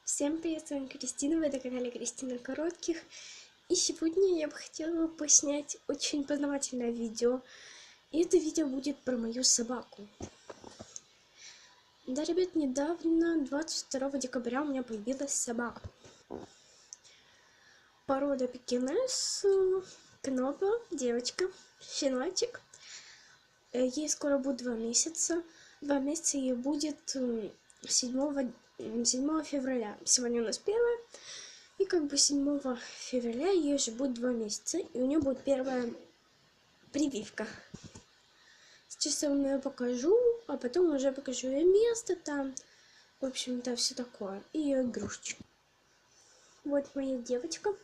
Всем привет, с вами Кристина, вы на канале Кристина Коротких. И сегодня я бы хотела поснять очень познавательное видео. И это видео будет про мою собаку. Да, ребят, недавно, 22 декабря, у меня появилась собака. Порода пекинес, Кнопа, девочка, щеночек. Ей скоро будет 2 месяца. 2 месяца ей будет 7 февраля. Сегодня у нас 1. И как бы 7 февраля ей уже будет 2 месяца. И у нее будет первая прививка. Сейчас я вам ее покажу, а потом уже покажу ее место там. В общем-то, все такое. И ее игрушечки. Вот моя девочка.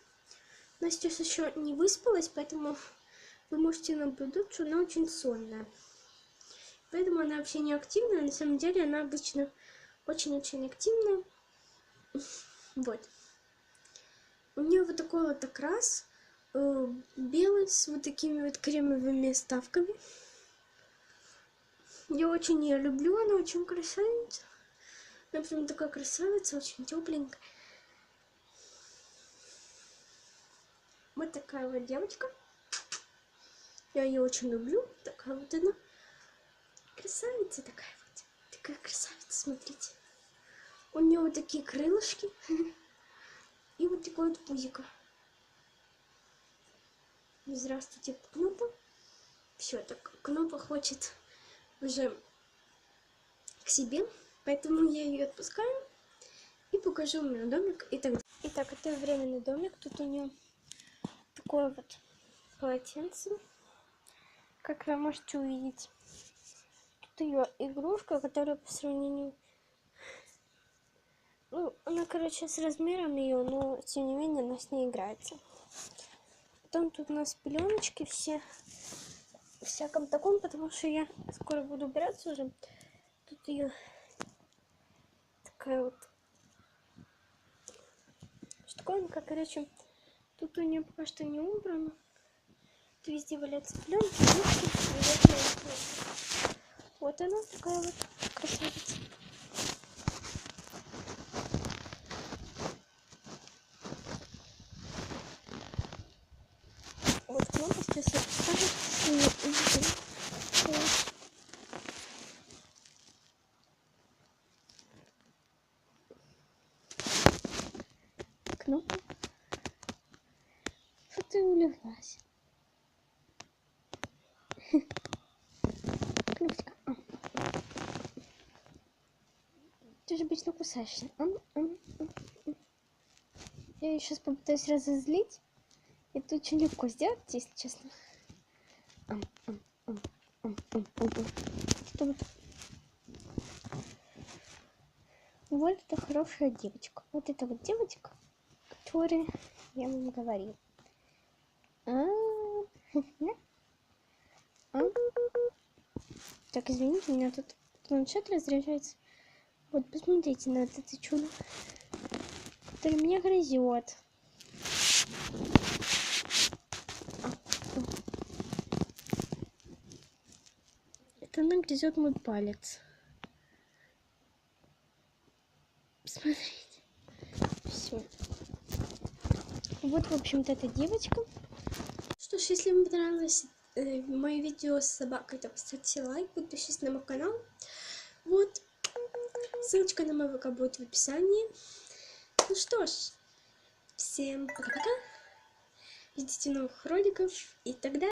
Она сейчас еще не выспалась, поэтому вы можете наблюдать, что она очень сонная. Поэтому она вообще не активная. На самом деле она обычно очень-очень активная. Вот. У нее вот такой вот окрас. Белый с вот такими вот кремовыми вставками. Я очень ее люблю. Она очень красавица. Она прям такая красавица, очень тепленькая. Вот такая вот девочка. Я ее очень люблю. Такая вот она. Красавица такая вот. Такая красавица, смотрите. У нее вот такие крылышки. И вот такой вот пузико. Здравствуйте, Кнопа. Все, так Кнопа хочет уже к себе, поэтому я ее отпускаю и покажу у меня домик. Итак, это временный домик. Тут у нее такое вот полотенце, как вы можете увидеть. Тут ее игрушка, которая по сравнению, ну, она, короче, с размером ее, но тем не менее она с ней играется. Потом тут у нас пеленочки все, всяком таком, потому что я скоро буду убираться уже. Тут ее такая вот штуковинка, короче, тут у нее пока что не убрано. Тут везде валяются пленки, вот она такая вот красавица. Вот Кнопа сейчас расскажет свою. Кнопа, что ты улеглась? Кнопочка, ты же обычно кусаешься. Я ее сейчас попытаюсь разозлить. Это очень легко сделать, если честно. Вот это хорошая девочка. Вот это вот девочка, которая я вам говорил. Так, извините, у меня тут планшет разряжается. Вот, посмотрите на это чудо, которое меня грызет. Это она грызет мой палец. Посмотрите. Все. Вот, в общем-то, эта девочка. Что ж, если вам понравилось мое видео с собакой, то поставьте лайк, подпишитесь на мой канал. Вот. Ссылочка на мой ВК будет в описании. Ну что ж, всем пока-пока. Ждите новых роликов и так далее.